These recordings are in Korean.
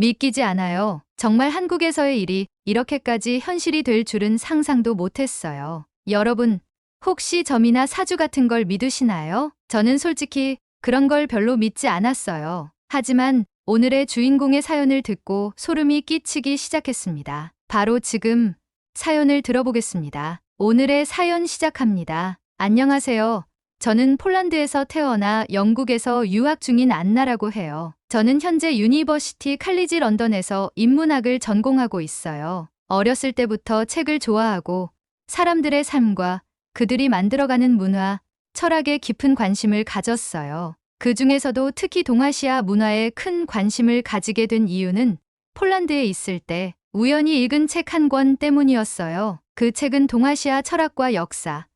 믿기지 않아요. 정말 한국에서의 일이 이렇게까지 현실이 될 줄은 상상도 못했어요. 여러분, 혹시 점이나 사주 같은 걸 믿으시나요? 저는 솔직히 그런 걸 별로 믿지 않았어요. 하지만 오늘의 주인공의 사연을 듣고 소름이 끼치기 시작했습니다. 바로 지금 사연을 들어보겠습니다. 오늘의 사연 시작합니다. 안녕하세요. 저는 폴란드에서 태어나 영국에서 유학 중인 안나라고 해요. 저는 현재 유니버시티 칼리지 런던에서 인문학을 전공하고 있어요. 어렸을 때부터 책을 좋아하고 사람들의 삶과 그들이 만들어가는 문화, 철학에 깊은 관심을 가졌어요. 그 중에서도 특히 동아시아 문화에 큰 관심을 가지게 된 이유는 폴란드에 있을 때 우연히 읽은 책 한 권 때문이었어요. 그 책은 동아시아 철학과 역사,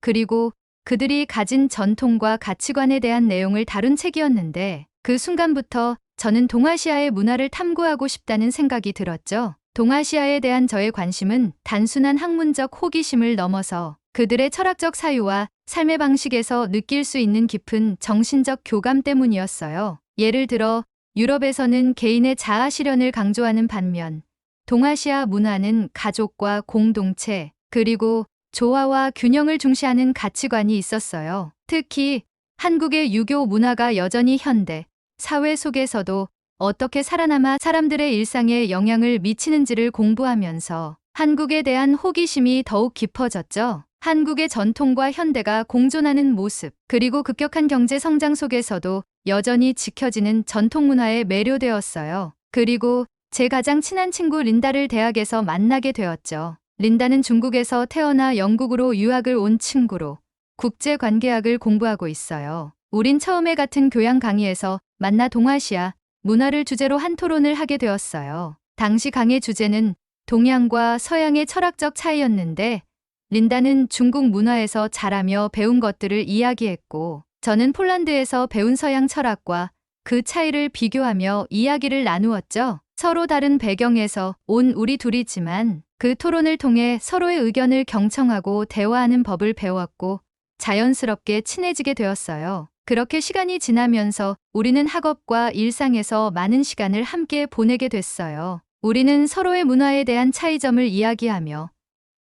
그리고 그들이 가진 전통과 가치관에 대한 내용을 다룬 책이었는데 그 순간부터 저는 동아시아의 문화를 탐구하고 싶다는 생각이 들었죠. 동아시아에 대한 저의 관심은 단순한 학문적 호기심을 넘어서 그들의 철학적 사유와 삶의 방식에서 느낄 수 있는 깊은 정신적 교감 때문이었어요. 예를 들어 유럽에서는 개인의 자아 실현을 강조하는 반면 동아시아 문화는 가족과 공동체, 그리고 조화와 균형을 중시하는 가치관이 있었어요. 특히 한국의 유교 문화가 여전히 현대 사회 속에서도 어떻게 살아남아 사람들의 일상에 영향을 미치는지를 공부하면서 한국에 대한 호기심이 더욱 깊어졌죠. 한국의 전통과 현대가 공존하는 모습, 그리고 급격한 경제 성장 속에서도 여전히 지켜지는 전통 문화에 매료되었어요. 그리고 제 가장 친한 친구 린다를 대학에서 만나게 되었죠. 린다는 중국에서 태어나 영국으로 유학을 온 친구로 국제관계학을 공부하고 있어요. 우린 처음에 같은 교양 강의에서 만나 동아시아 문화를 주제로 한 토론을 하게 되었어요. 당시 강의 주제는 동양과 서양의 철학적 차이였는데 린다는 중국 문화에서 자라며 배운 것들을 이야기했고 저는 폴란드에서 배운 서양 철학과 그 차이를 비교하며 이야기를 나누었죠. 서로 다른 배경에서 온 우리 둘이지만 그 토론을 통해 서로의 의견을 경청하고 대화하는 법을 배웠고 자연스럽게 친해지게 되었어요. 그렇게 시간이 지나면서 우리는 학업과 일상에서 많은 시간을 함께 보내게 됐어요. 우리는 서로의 문화에 대한 차이점을 이야기하며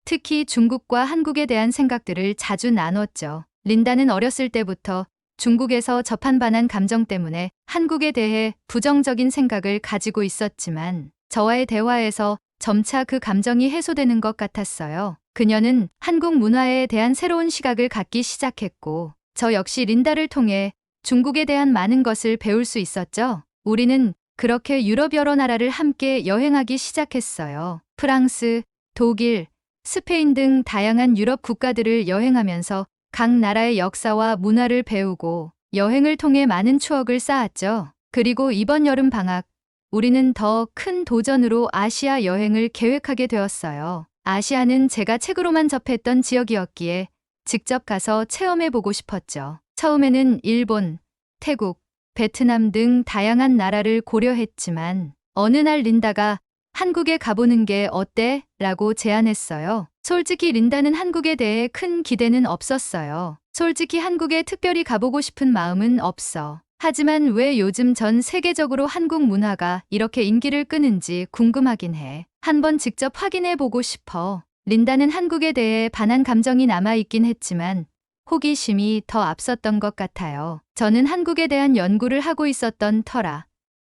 특히 중국과 한국에 대한 생각들을 자주 나눴죠. 린다는 어렸을 때부터 중국에서 접한 감정 때문에 한국에 대해 부정적인 생각을 가지고 있었지만 저와의 대화에서 점차 그 감정이 해소되는 것 같았어요. 그녀는 한국 문화에 대한 새로운 시각을 갖기 시작했고 저 역시 린다를 통해 중국에 대한 많은 것을 배울 수 있었죠. 우리는 그렇게 유럽 여러 나라를 함께 여행하기 시작했어요. 프랑스, 독일, 스페인 등 다양한 유럽 국가들을 여행하면서 각 나라의 역사와 문화를 배우고 여행을 통해 많은 추억을 쌓았죠. 그리고 이번 여름 방학, 우리는 더 큰 도전으로 아시아 여행을 계획하게 되었어요. 아시아는 제가 책으로만 접했던 지역이었기에 직접 가서 체험해보고 싶었죠. 처음에는 일본, 태국, 베트남 등 다양한 나라를 고려했지만 어느 날 린다가 한국에 가보는 게 어때? 라고 제안했어요. 솔직히 린다는 한국에 대해 큰 기대는 없었어요. 솔직히 한국에 특별히 가보고 싶은 마음은 없어. 하지만 왜 요즘 전 세계적으로 한국 문화가 이렇게 인기를 끄는지 궁금하긴 해. 한번 직접 확인해 보고 싶어. 린다는 한국에 대해 반한 감정이 남아있긴 했지만 호기심이 더 앞섰던 것 같아요. 저는 한국에 대한 연구를 하고 있었던 터라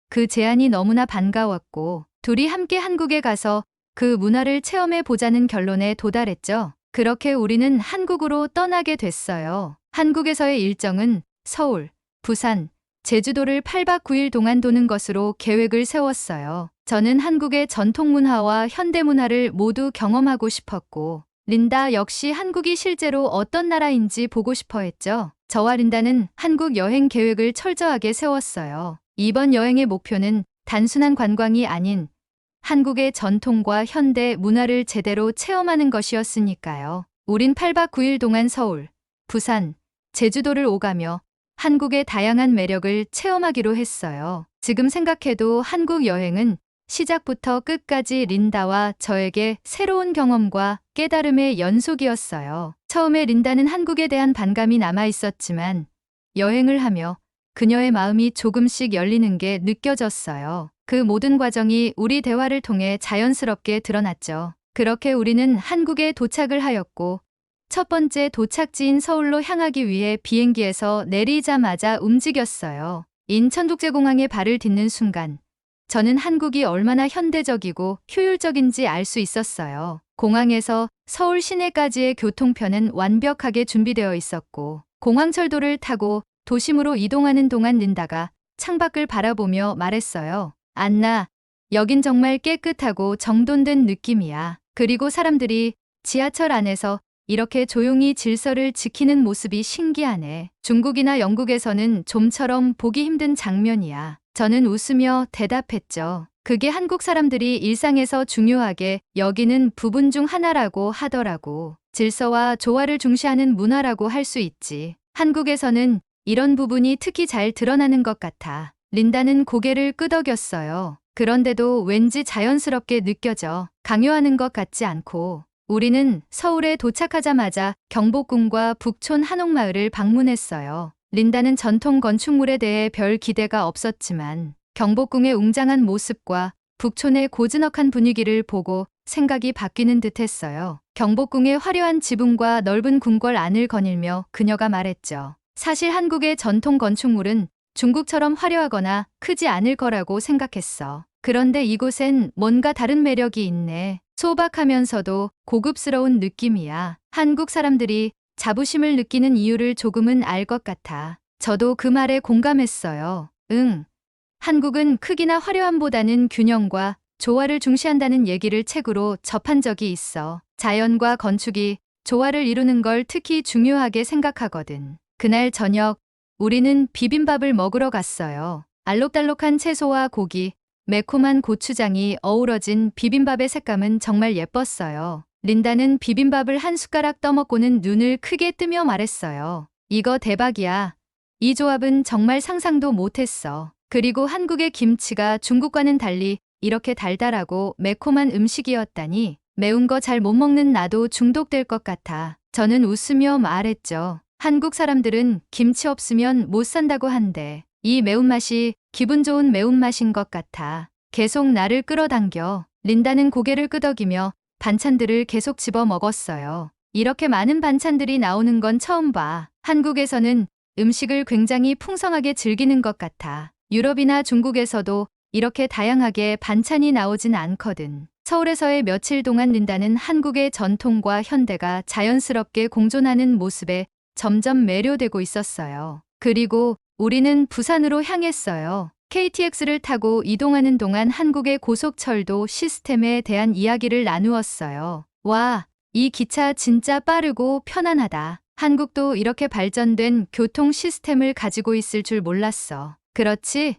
그 제안이 너무나 반가웠고 둘이 함께 한국에 가서 그 문화를 체험해 보자는 결론에 도달했죠. 그렇게 우리는 한국으로 떠나게 됐어요. 한국에서의 일정은 서울, 부산, 제주도를 8박 9일 동안 도는 것으로 계획을 세웠어요. 저는 한국의 전통 문화와 현대 문화를 모두 경험하고 싶었고 린다 역시 한국이 실제로 어떤 나라인지 보고 싶어 했죠. 저와 린다는 한국 여행 계획을 철저하게 세웠어요. 이번 여행의 목표는 단순한 관광이 아닌 한국의 전통과 현대 문화를 제대로 체험하는 것이었으니까요. 우린 8박 9일 동안 서울, 부산, 제주도를 오가며 한국의 다양한 매력을 체험하기로 했어요. 지금 생각해도 한국 여행은 시작부터 끝까지 린다와 저에게 새로운 경험과 깨달음의 연속이었어요. 처음에 린다는 한국에 대한 반감이 남아 있었지만 여행을 하며 그녀의 마음이 조금씩 열리는 게 느껴졌어요. 그 모든 과정이 우리 대화를 통해 자연스럽게 드러났죠. 그렇게 우리는 한국에 도착을 하였고 첫 번째 도착지인 서울로 향하기 위해 비행기에서 내리자마자 움직였어요. 인천국제공항에 발을 딛는 순간 저는 한국이 얼마나 현대적이고 효율적인지 알 수 있었어요. 공항에서 서울 시내까지의 교통편은 완벽하게 준비되어 있었고 공항철도를 타고 도심으로 이동하는 동안 린다가 창밖을 바라보며 말했어요. 안나, 여긴 정말 깨끗하고 정돈된 느낌이야. 그리고 사람들이 지하철 안에서 이렇게 조용히 질서를 지키는 모습이 신기하네. 중국이나 영국에서는 좀처럼 보기 힘든 장면이야. 저는 웃으며 대답했죠. 그게 한국 사람들이 일상에서 중요하게 여기는 부분 중 하나라고 하더라고. 질서와 조화를 중시하는 문화라고 할 수 있지. 한국에서는 이런 부분이 특히 잘 드러나는 것 같아. 린다는 고개를 끄덕였어요. 그런데도 왠지 자연스럽게 느껴져. 강요하는 것 같지 않고. 우리는 서울에 도착하자마자 경복궁과 북촌 한옥마을을 방문했어요. 린다는 전통 건축물에 대해 별 기대가 없었지만 경복궁의 웅장한 모습과 북촌의 고즈넉한 분위기를 보고 생각이 바뀌는 듯했어요. 경복궁의 화려한 지붕과 넓은 궁궐 안을 거닐며 그녀가 말했죠. 사실 한국의 전통 건축물은 중국처럼 화려하거나 크지 않을 거라고 생각했어. 그런데 이곳엔 뭔가 다른 매력이 있네. 소박하면서도 고급스러운 느낌이야. 한국 사람들이 자부심을 느끼는 이유를 조금은 알 것 같아. 저도 그 말에 공감했어요. 응. 한국은 크기나 화려함보다는 균형과 조화를 중시한다는 얘기를 책으로 접한 적이 있어. 자연과 건축이 조화를 이루는 걸 특히 중요하게 생각하거든. 그날 저녁, 우리는 비빔밥을 먹으러 갔어요. 알록달록한 채소와 고기, 매콤한 고추장이 어우러진 비빔밥의 색감은 정말 예뻤어요. 린다는 비빔밥을 한 숟가락 떠먹고는 눈을 크게 뜨며 말했어요. 이거 대박이야. 이 조합은 정말 상상도 못했어. 그리고 한국의 김치가 중국과는 달리 이렇게 달달하고 매콤한 음식이었다니 매운 거 잘 못 먹는 나도 중독될 것 같아. 저는 웃으며 말했죠. 한국 사람들은 김치 없으면 못 산다고 한대. 이 매운맛이 기분 좋은 매운맛인 것 같아. 계속 나를 끌어당겨. 린다는 고개를 끄덕이며 반찬들을 계속 집어 먹었어요. 이렇게 많은 반찬들이 나오는 건 처음 봐. 한국에서는 음식을 굉장히 풍성하게 즐기는 것 같아. 유럽이나 중국에서도 이렇게 다양하게 반찬이 나오진 않거든. 서울에서의 며칠 동안 린다는 한국의 전통과 현대가 자연스럽게 공존하는 모습에 점점 매료되고 있었어요. 그리고 우리는 부산으로 향했어요. KTX를 타고 이동하는 동안 한국의 고속철도 시스템에 대한 이야기를 나누었어요. 와, 이 기차 진짜 빠르고 편안하다. 한국도 이렇게 발전된 교통 시스템을 가지고 있을 줄 몰랐어. 그렇지?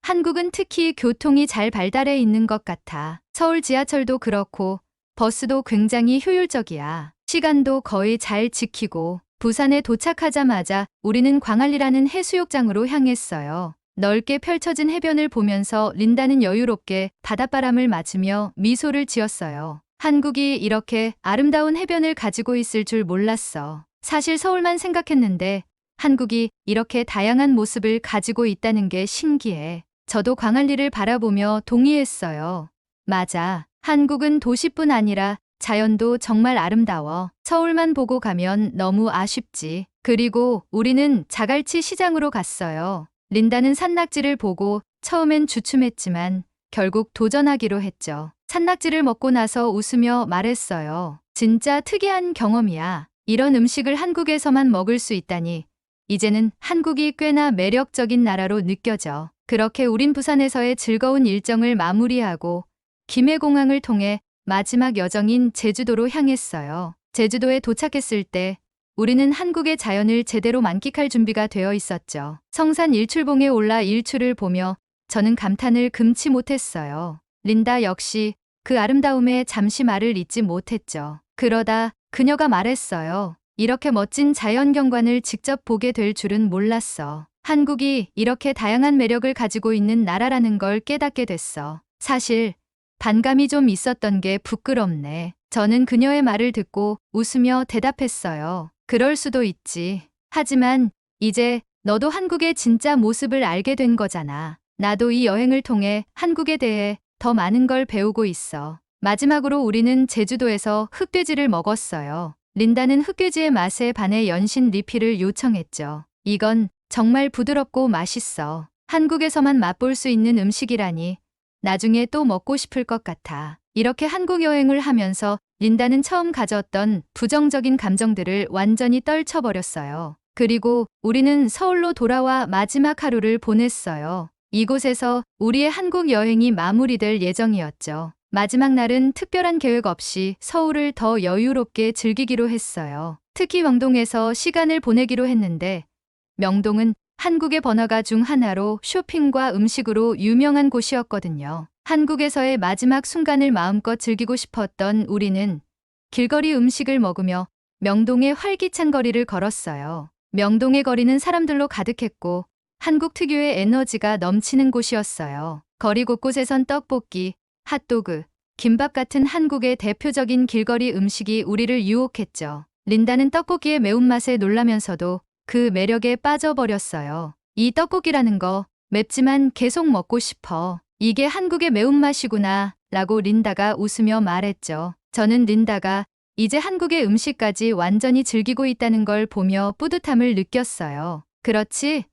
한국은 특히 교통이 잘 발달해 있는 것 같아. 서울 지하철도 그렇고 버스도 굉장히 효율적이야. 시간도 거의 잘 지키고 부산에 도착하자마자 우리는 광안리라는 해수욕장으로 향했어요. 넓게 펼쳐진 해변을 보면서 린다는 여유롭게 바닷바람을 맞으며 미소를 지었어요. 한국이 이렇게 아름다운 해변을 가지고 있을 줄 몰랐어. 사실 서울만 생각했는데 한국이 이렇게 다양한 모습을 가지고 있다는 게 신기해. 저도 광안리를 바라보며 동의했어요. 맞아. 한국은 도시뿐 아니라 자연도 정말 아름다워. 서울만 보고 가면 너무 아쉽지. 그리고 우리는 자갈치 시장으로 갔어요. 린다는 산낙지를 보고 처음엔 주춤했지만 결국 도전하기로 했죠. 산낙지를 먹고 나서 웃으며 말했어요. 진짜 특이한 경험이야. 이런 음식을 한국에서만 먹을 수 있다니. 이제는 한국이 꽤나 매력적인 나라로 느껴져. 그렇게 우린 부산에서의 즐거운 일정을 마무리하고 김해공항을 통해 마지막 여정인 제주도로 향했어요. 제주도에 도착했을 때 우리는 한국의 자연을 제대로 만끽할 준비가 되어 있었죠. 성산 일출봉에 올라 일출을 보며 저는 감탄을 금치 못했어요. 린다 역시 그 아름다움에 잠시 말을 잇지 못했죠. 그러다 그녀가 말했어요. 이렇게 멋진 자연 경관을 직접 보게 될 줄은 몰랐어. 한국이 이렇게 다양한 매력을 가지고 있는 나라라는 걸 깨닫게 됐어. 사실 반감이 좀 있었던 게 부끄럽네. 저는 그녀의 말을 듣고 웃으며 대답했어요. 그럴 수도 있지. 하지만 이제 너도 한국의 진짜 모습을 알게 된 거잖아. 나도 이 여행을 통해 한국에 대해 더 많은 걸 배우고 있어. 마지막으로 우리는 제주도에서 흑돼지를 먹었어요. 린다는 흑돼지의 맛에 반해 연신 리필을 요청했죠. 이건 정말 부드럽고 맛있어. 한국에서만 맛볼 수 있는 음식이라니 나중에 또 먹고 싶을 것 같아. 이렇게 한국 여행을 하면서 린다는 처음 가졌던 부정적인 감정들을 완전히 떨쳐버렸어요. 그리고 우리는 서울로 돌아와 마지막 하루를 보냈어요. 이곳에서 우리의 한국 여행이 마무리될 예정이었죠. 마지막 날은 특별한 계획 없이 서울을 더 여유롭게 즐기기로 했어요. 특히 명동에서 시간을 보내기로 했는데 명동은 한국의 번화가 중 하나로 쇼핑과 음식으로 유명한 곳이었거든요. 한국에서의 마지막 순간을 마음껏 즐기고 싶었던 우리는 길거리 음식을 먹으며 명동의 활기찬 거리를 걸었어요. 명동의 거리는 사람들로 가득했고 한국 특유의 에너지가 넘치는 곳이었어요. 거리 곳곳에선 떡볶이, 핫도그, 김밥 같은 한국의 대표적인 길거리 음식이 우리를 유혹했죠. 린다는 떡볶이의 매운맛에 놀라면서도 그 매력에 빠져버렸어요. 이 떡볶이라는 거 맵지만 계속 먹고 싶어. 이게 한국의 매운맛이구나 라고 린다가 웃으며 말했죠. 저는 린다가 이제 한국의 음식까지 완전히 즐기고 있다는 걸 보며 뿌듯함을 느꼈어요. 그렇지?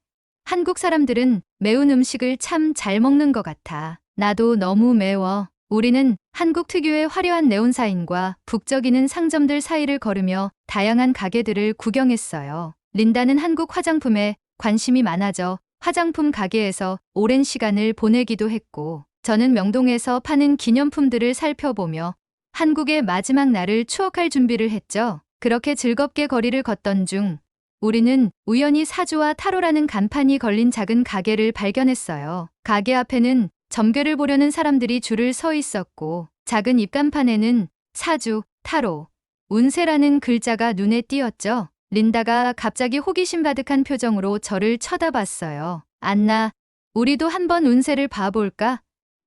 한국 사람들은 매운 음식을 참 잘 먹는 것 같아. 나도 너무 매워. 우리는 한국 특유의 화려한 네온사인과 북적이는 상점들 사이를 걸으며 다양한 가게들을 구경했어요. 린다는 한국 화장품에 관심이 많아져 화장품 가게에서 오랜 시간을 보내기도 했고, 저는 명동에서 파는 기념품들을 살펴보며 한국의 마지막 날을 추억할 준비를 했죠. 그렇게 즐겁게 거리를 걷던 중 우리는 우연히 사주와 타로라는 간판이 걸린 작은 가게를 발견했어요. 가게 앞에는 점괘를 보려는 사람들이 줄을 서 있었고 작은 입간판에는 사주, 타로, 운세라는 글자가 눈에 띄었죠. 린다가 갑자기 호기심 가득한 표정으로 저를 쳐다봤어요. 안나, 우리도 한번 운세를 봐볼까?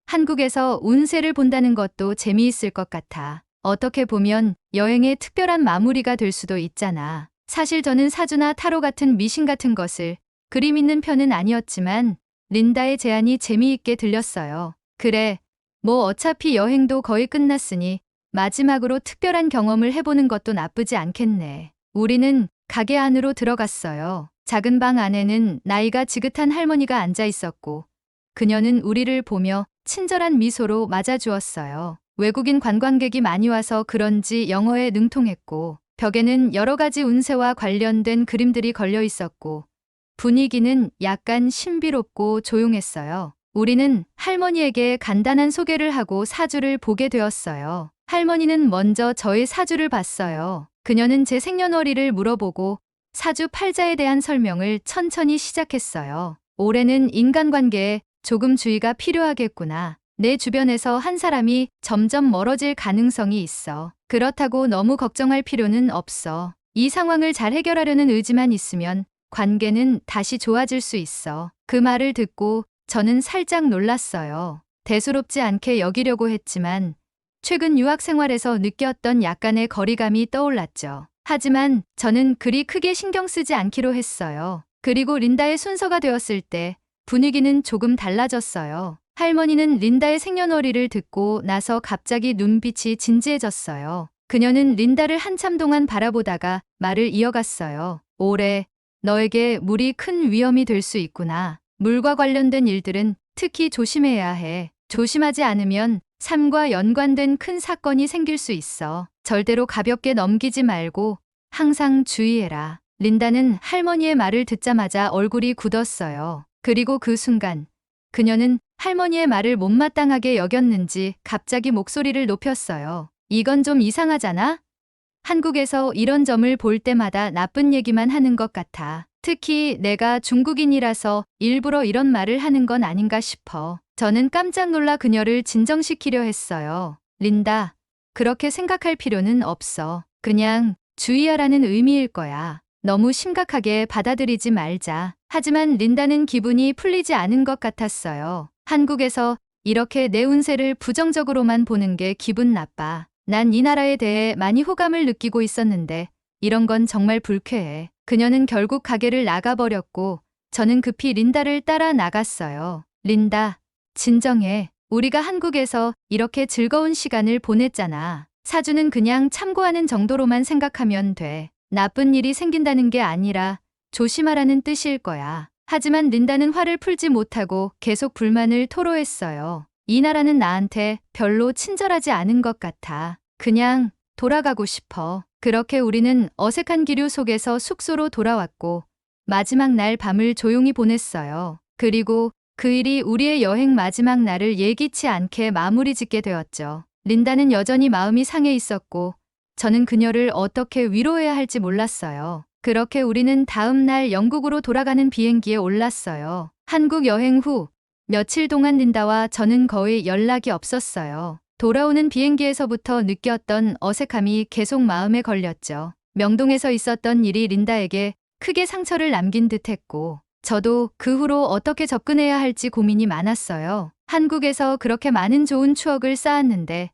한국에서 운세를 본다는 것도 재미있을 것 같아. 어떻게 보면 여행의 특별한 마무리가 될 수도 있잖아. 사실 저는 사주나 타로 같은 미신 같은 것을 그리 믿는 편은 아니었지만 린다의 제안이 재미있게 들렸어요. 그래, 뭐 어차피 여행도 거의 끝났으니 마지막으로 특별한 경험을 해보는 것도 나쁘지 않겠네. 우리는 가게 안으로 들어갔어요. 작은 방 안에는 나이가 지긋한 할머니가 앉아 있었고 그녀는 우리를 보며 친절한 미소로 맞아주었어요. 외국인 관광객이 많이 와서 그런지 영어에 능통했고 벽에는 여러 가지 운세와 관련된 그림들이 걸려 있었고 분위기는 약간 신비롭고 조용했어요. 우리는 할머니에게 간단한 소개를 하고 사주를 보게 되었어요. 할머니는 먼저 저의 사주를 봤어요. 그녀는 제 생년월일을 물어보고 사주 팔자에 대한 설명을 천천히 시작했어요. 올해는 인간관계에 조금 주의가 필요하겠구나. 내 주변에서 한 사람이 점점 멀어질 가능성이 있어. 그렇다고 너무 걱정할 필요는 없어. 이 상황을 잘 해결하려는 의지만 있으면 관계는 다시 좋아질 수 있어. 그 말을 듣고 저는 살짝 놀랐어요. 대수롭지 않게 여기려고 했지만 최근 유학 생활에서 느꼈던 약간의 거리감이 떠올랐죠. 하지만 저는 그리 크게 신경 쓰지 않기로 했어요. 그리고 린다의 순서가 되었을 때 분위기는 조금 달라졌어요. 할머니는 린다의 생년월일을 듣고 나서 갑자기 눈빛이 진지해졌어요. 그녀는 린다를 한참 동안 바라보다가 말을 이어갔어요. 올해 너에게 물이 큰 위험이 될 수 있구나. 물과 관련된 일들은 특히 조심해야 해. 조심하지 않으면 삶과 연관된 큰 사건이 생길 수 있어. 절대로 가볍게 넘기지 말고 항상 주의해라. 린다는 할머니의 말을 듣자마자 얼굴이 굳었어요. 그리고 그 순간 그녀는 할머니의 말을 못마땅하게 여겼는지 갑자기 목소리를 높였어요. 이건 좀 이상하잖아? 한국에서 이런 점을 볼 때마다 나쁜 얘기만 하는 것 같아. 특히 내가 중국인이라서 일부러 이런 말을 하는 건 아닌가 싶어. 저는 깜짝 놀라 그녀를 진정시키려 했어요. 린다, 그렇게 생각할 필요는 없어. 그냥 주의하라는 의미일 거야. 너무 심각하게 받아들이지 말자. 하지만 린다는 기분이 풀리지 않은 것 같았어요. 한국에서 이렇게 내 운세를 부정적으로만 보는 게 기분 나빠. 난 이 나라에 대해 많이 호감을 느끼고 있었는데 이런 건 정말 불쾌해. 그녀는 결국 가게를 나가버렸고 저는 급히 린다를 따라 나갔어요. 린다, 진정해. 우리가 한국에서 이렇게 즐거운 시간을 보냈잖아. 사주는 그냥 참고하는 정도로만 생각하면 돼. 나쁜 일이 생긴다는 게 아니라 조심하라는 뜻일 거야. 하지만 린다는 화를 풀지 못하고 계속 불만을 토로했어요. 이 나라는 나한테 별로 친절하지 않은 것 같아. 그냥 돌아가고 싶어. 그렇게 우리는 어색한 기류 속에서 숙소로 돌아왔고 마지막 날 밤을 조용히 보냈어요. 그리고 그 일이 우리의 여행 마지막 날을 예기치 않게 마무리 짓게 되었죠. 린다는 여전히 마음이 상해 있었고 저는 그녀를 어떻게 위로해야 할지 몰랐어요. 그렇게 우리는 다음 날 영국으로 돌아가는 비행기에 올랐어요. 한국 여행 후 며칠 동안 린다와 저는 거의 연락이 없었어요. 돌아오는 비행기에서부터 느꼈던 어색함이 계속 마음에 걸렸죠. 명동에서 있었던 일이 린다에게 크게 상처를 남긴 듯했고 저도 그 후로 어떻게 접근해야 할지 고민이 많았어요. 한국에서 그렇게 많은 좋은 추억을 쌓았는데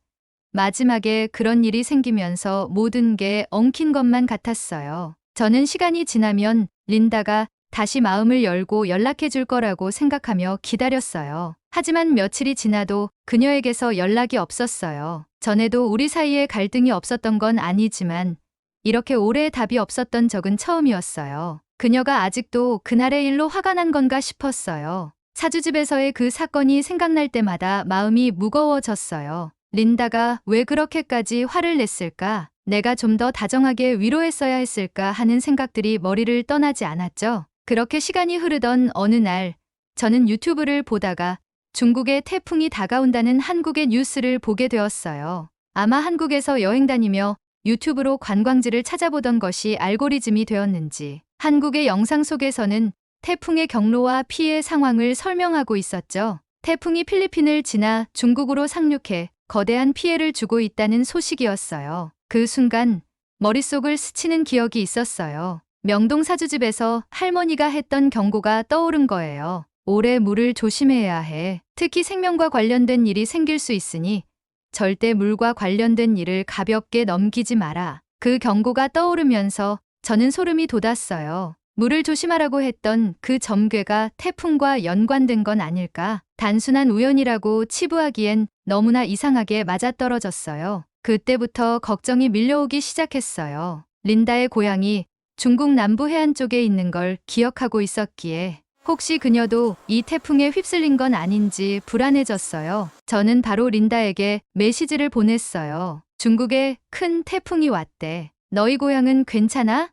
마지막에 그런 일이 생기면서 모든 게 엉킨 것만 같았어요. 저는 시간이 지나면 린다가 다시 마음을 열고 연락해 줄 거라고 생각하며 기다렸어요. 하지만 며칠이 지나도 그녀에게서 연락이 없었어요. 전에도 우리 사이에 갈등이 없었던 건 아니지만 이렇게 오래 답이 없었던 적은 처음이었어요. 그녀가 아직도 그날의 일로 화가 난 건가 싶었어요. 사주집에서의 그 사건이 생각날 때마다 마음이 무거워졌어요. 린다가 왜 그렇게까지 화를 냈을까? 내가 좀 더 다정하게 위로했어야 했을까 하는 생각들이 머리를 떠나지 않았죠. 그렇게 시간이 흐르던 어느 날 저는 유튜브를 보다가 중국에 태풍이 다가온다는 한국의 뉴스를 보게 되었어요. 아마 한국에서 여행 다니며 유튜브로 관광지를 찾아보던 것이 알고리즘이 되었는지 한국의 영상 속에서는 태풍의 경로와 피해 상황을 설명하고 있었죠. 태풍이 필리핀을 지나 중국으로 상륙해 거대한 피해를 주고 있다는 소식이었어요. 그 순간 머릿속을 스치는 기억이 있었어요. 명동 사주집에서 할머니가 했던 경고가 떠오른 거예요. 올해 물을 조심해야 해. 특히 생명과 관련된 일이 생길 수 있으니 절대 물과 관련된 일을 가볍게 넘기지 마라. 그 경고가 떠오르면서 저는 소름이 돋았어요. 물을 조심하라고 했던 그 점괘가 태풍과 연관된 건 아닐까? 단순한 우연이라고 치부하기엔 너무나 이상하게 맞아떨어졌어요. 그때부터 걱정이 밀려오기 시작했어요. 린다의 고향이 중국 남부 해안 쪽에 있는 걸 기억하고 있었기에 혹시 그녀도 이 태풍에 휩쓸린 건 아닌지 불안해졌어요. 저는 바로 린다에게 메시지를 보냈어요. 중국에 큰 태풍이 왔대. 너희 고향은 괜찮아?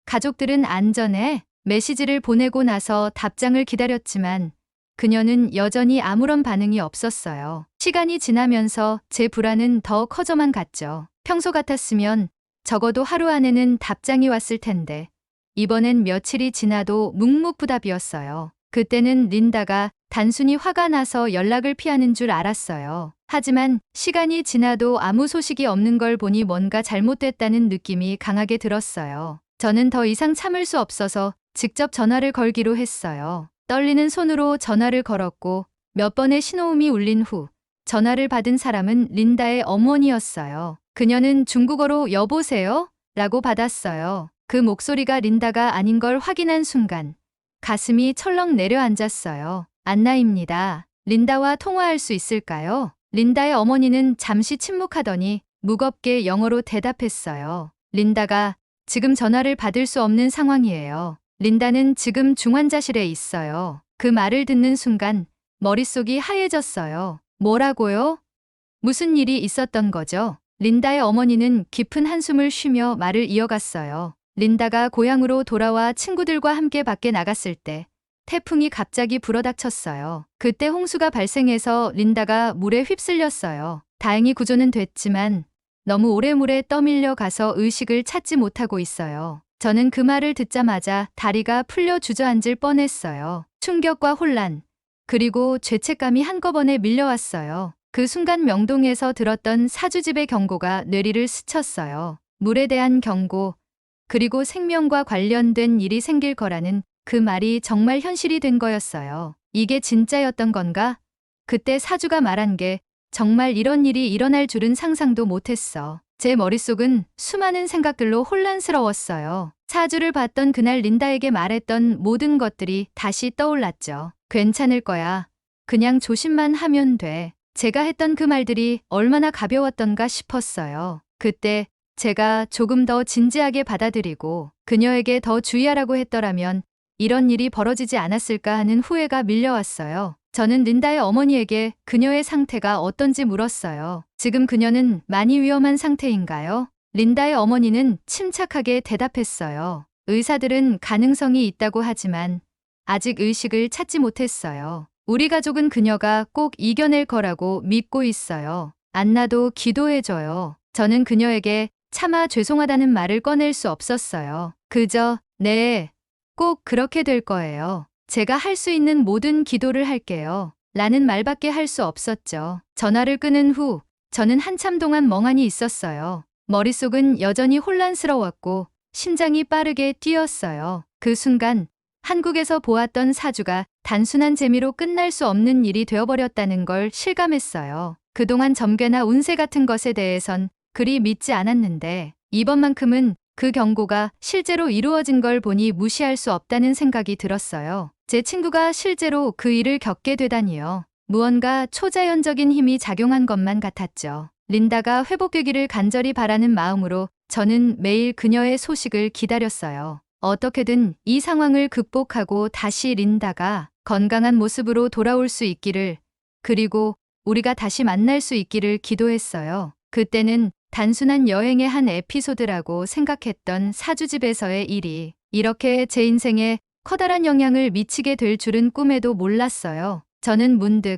가족들은 안전해? 메시지를 보내고 나서 답장을 기다렸지만 그녀는 여전히 아무런 반응이 없었어요. 시간이 지나면서 제 불안은 더 커져만 갔죠. 평소 같았으면 적어도 하루 안에는 답장이 왔을 텐데 이번엔 며칠이 지나도 묵묵부답이었어요. 그때는 린다가 단순히 화가 나서 연락을 피하는 줄 알았어요. 하지만 시간이 지나도 아무 소식이 없는 걸 보니 뭔가 잘못됐다는 느낌이 강하게 들었어요. 저는 더 이상 참을 수 없어서 직접 전화를 걸기로 했어요. 떨리는 손으로 전화를 걸었고 몇 번의 신호음이 울린 후 전화를 받은 사람은 린다의 어머니였어요. 그녀는 중국어로 여보세요? 라고 받았어요. 그 목소리가 린다가 아닌 걸 확인한 순간 가슴이 철렁 내려앉았어요. 안나입니다. 린다와 통화할 수 있을까요? 린다의 어머니는 잠시 침묵하더니 무겁게 영어로 대답했어요. 린다가 지금 전화를 받을 수 없는 상황이에요. 린다는 지금 중환자실에 있어요. 그 말을 듣는 순간 머릿속이 하얘졌어요. 뭐라고요? 무슨 일이 있었던 거죠? 린다의 어머니는 깊은 한숨을 쉬며 말을 이어갔어요. 린다가 고향으로 돌아와 친구들과 함께 밖에 나갔을 때 태풍이 갑자기 불어닥쳤어요. 그때 홍수가 발생해서 린다가 물에 휩쓸렸어요. 다행히 구조는 됐지만 너무 오래 물에 떠밀려 가서 의식을 찾지 못하고 있어요. 저는 그 말을 듣자마자 다리가 풀려 주저앉을 뻔했어요. 충격과 혼란, 그리고 죄책감이 한꺼번에 밀려왔어요. 그 순간 명동에서 들었던 사주집의 경고가 뇌리를 스쳤어요. 물에 대한 경고, 그리고 생명과 관련된 일이 생길 거라는 그 말이 정말 현실이 된 거였어요. 이게 진짜였던 건가? 그때 사주가 말한 게 정말 이런 일이 일어날 줄은 상상도 못했어. 제 머릿속은 수많은 생각들로 혼란스러웠어요. 사주를 봤던 그날 린다에게 말했던 모든 것들이 다시 떠올랐죠. 괜찮을 거야. 그냥 조심만 하면 돼. 제가 했던 그 말들이 얼마나 가벼웠던가 싶었어요. 그때 제가 조금 더 진지하게 받아들이고 그녀에게 더 주의하라고 했더라면 이런 일이 벌어지지 않았을까 하는 후회가 밀려왔어요. 저는 린다의 어머니에게 그녀의 상태가 어떤지 물었어요. 지금 그녀는 많이 위험한 상태인가요? 린다의 어머니는 침착하게 대답했어요. 의사들은 가능성이 있다고 하지만 아직 의식을 찾지 못했어요. 우리 가족은 그녀가 꼭 이겨낼 거라고 믿고 있어요. 안나도 기도해줘요. 저는 그녀에게 차마 죄송하다는 말을 꺼낼 수 없었어요. 그저 네, 꼭 그렇게 될 거예요. 제가 할 수 있는 모든 기도를 할게요. 라는 말밖에 할 수 없었죠. 전화를 끊은 후 저는 한참 동안 멍하니 있었어요. 머릿속은 여전히 혼란스러웠고 심장이 빠르게 뛰었어요. 그 순간 한국에서 보았던 사주가 단순한 재미로 끝날 수 없는 일이 되어버렸다는 걸 실감했어요. 그동안 점괘나 운세 같은 것에 대해선 그리 믿지 않았는데 이번만큼은 그 경고가 실제로 이루어진 걸 보니 무시할 수 없다는 생각이 들었어요. 제 친구가 실제로 그 일을 겪게 되다니요. 무언가 초자연적인 힘이 작용한 것만 같았죠. 린다가 회복되기를 간절히 바라는 마음으로 저는 매일 그녀의 소식을 기다렸어요. 어떻게든 이 상황을 극복하고 다시 린다가 건강한 모습으로 돌아올 수 있기를, 그리고 우리가 다시 만날 수 있기를 기도했어요. 그때는 단순한 여행의 한 에피소드라고 생각했던 사주집에서의 일이 이렇게 제 인생에 커다란 영향을 미치게 될 줄은 꿈에도 몰랐어요. 저는 문득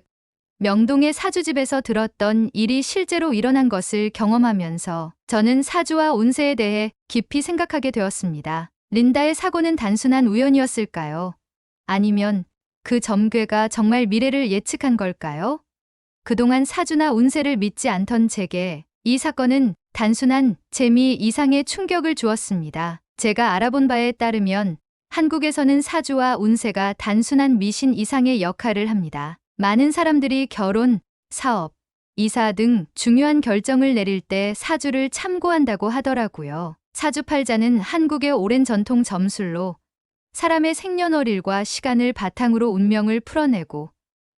명동의 사주집에서 들었던 일이 실제로 일어난 것을 경험하면서 저는 사주와 운세에 대해 깊이 생각하게 되었습니다. 린다의 사고는 단순한 우연이었을까요? 아니면 그 점괘가 정말 미래를 예측한 걸까요? 그동안 사주나 운세를 믿지 않던 제게 이 사건은 단순한 재미 이상의 충격을 주었습니다. 제가 알아본 바에 따르면 한국에서는 사주와 운세가 단순한 미신 이상의 역할을 합니다. 많은 사람들이 결혼, 사업, 이사 등 중요한 결정을 내릴 때 사주를 참고한다고 하더라고요. 사주팔자는 한국의 오랜 전통 점술로 사람의 생년월일과 시간을 바탕으로 운명을 풀어내고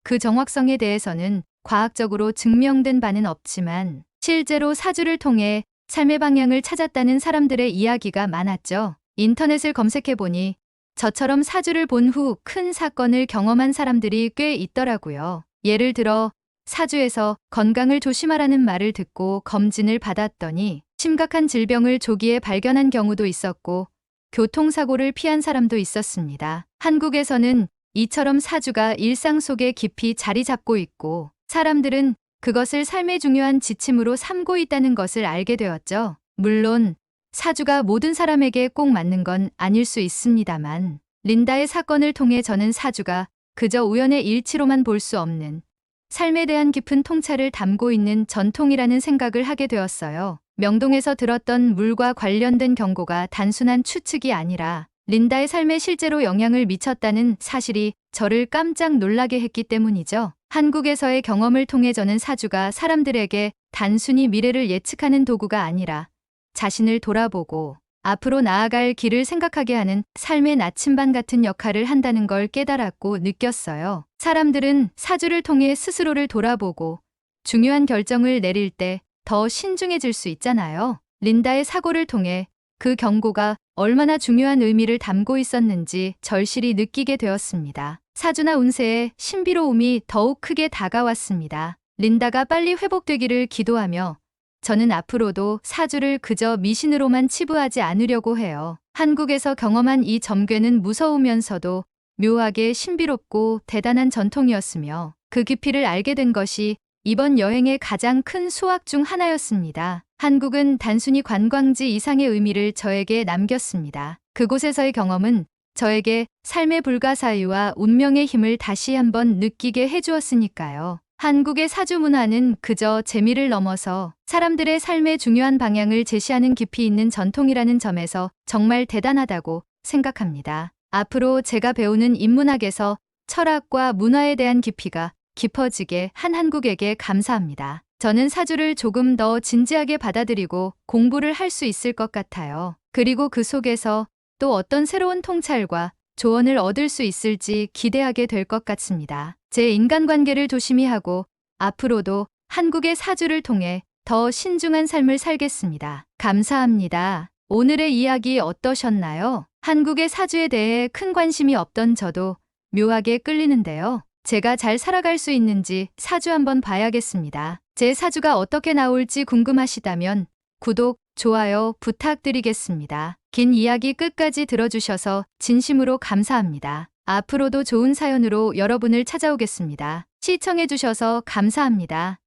그 정확성에 대해서는 과학적으로 증명된 바는 없지만 실제로 사주를 통해 삶의 방향을 찾았다는 사람들의 이야기가 많았죠. 인터넷을 검색해보니 저처럼 사주를 본 후 큰 사건을 경험한 사람들이 꽤 있더라고요. 예를 들어 사주에서 건강을 조심하라는 말을 듣고 검진을 받았더니 심각한 질병을 조기에 발견한 경우도 있었고 교통사고를 피한 사람도 있었습니다. 한국에서는 이처럼 사주가 일상 속에 깊이 자리 잡고 있고 사람들은 그것을 삶의 중요한 지침으로 삼고 있다는 것을 알게 되었죠. 물론 사주가 모든 사람에게 꼭 맞는 건 아닐 수 있습니다만 린다의 사건을 통해 저는 사주가 그저 우연의 일치로만 볼 수 없는 삶에 대한 깊은 통찰을 담고 있는 전통이라는 생각을 하게 되었어요. 명동에서 들었던 물과 관련된 경고가 단순한 추측이 아니라 린다의 삶에 실제로 영향을 미쳤다는 사실이 저를 깜짝 놀라게 했기 때문이죠. 한국에서의 경험을 통해 저는 사주가 사람들에게 단순히 미래를 예측하는 도구가 아니라 자신을 돌아보고 앞으로 나아갈 길을 생각하게 하는 삶의 나침반 같은 역할을 한다는 걸 깨달았고 느꼈어요. 사람들은 사주를 통해 스스로를 돌아보고 중요한 결정을 내릴 때 더 신중해질 수 있잖아요. 린다의 사고를 통해 그 경고가 얼마나 중요한 의미를 담고 있었는지 절실히 느끼게 되었습니다. 사주나 운세의 신비로움이 더욱 크게 다가왔습니다. 린다가 빨리 회복되기를 기도하며 저는 앞으로도 사주를 그저 미신으로만 치부하지 않으려고 해요. 한국에서 경험한 이 점괘는 무서우면서도 묘하게 신비롭고 대단한 전통이었으며 그 깊이를 알게 된 것이 이번 여행의 가장 큰 수확 중 하나였습니다. 한국은 단순히 관광지 이상의 의미를 저에게 남겼습니다. 그곳에서의 경험은 저에게 삶의 불가사의와 운명의 힘을 다시 한번 느끼게 해주었으니까요. 한국의 사주 문화는 그저 재미를 넘어서 사람들의 삶의 중요한 방향을 제시하는 깊이 있는 전통이라는 점에서 정말 대단하다고 생각합니다. 앞으로 제가 배우는 인문학에서 철학과 문화에 대한 깊이가 깊어지게 한 한국에게 감사합니다. 저는 사주를 조금 더 진지하게 받아들이고 공부를 할 수 있을 것 같아요. 그리고 그 속에서 또 어떤 새로운 통찰과 조언을 얻을 수 있을지 기대하게 될 것 같습니다. 제 인간관계를 조심히 하고 앞으로도 한국의 사주를 통해 더 신중한 삶을 살겠습니다. 감사합니다. 오늘의 이야기 어떠셨나요? 한국의 사주에 대해 큰 관심이 없던 저도 묘하게 끌리는데요. 제가 잘 살아갈 수 있는지 사주 한번 봐야겠습니다. 제 사주가 어떻게 나올지 궁금하시다면 구독, 좋아요 부탁드리겠습니다. 긴 이야기 끝까지 들어주셔서 진심으로 감사합니다. 앞으로도 좋은 사연으로 여러분을 찾아오겠습니다. 시청해주셔서 감사합니다.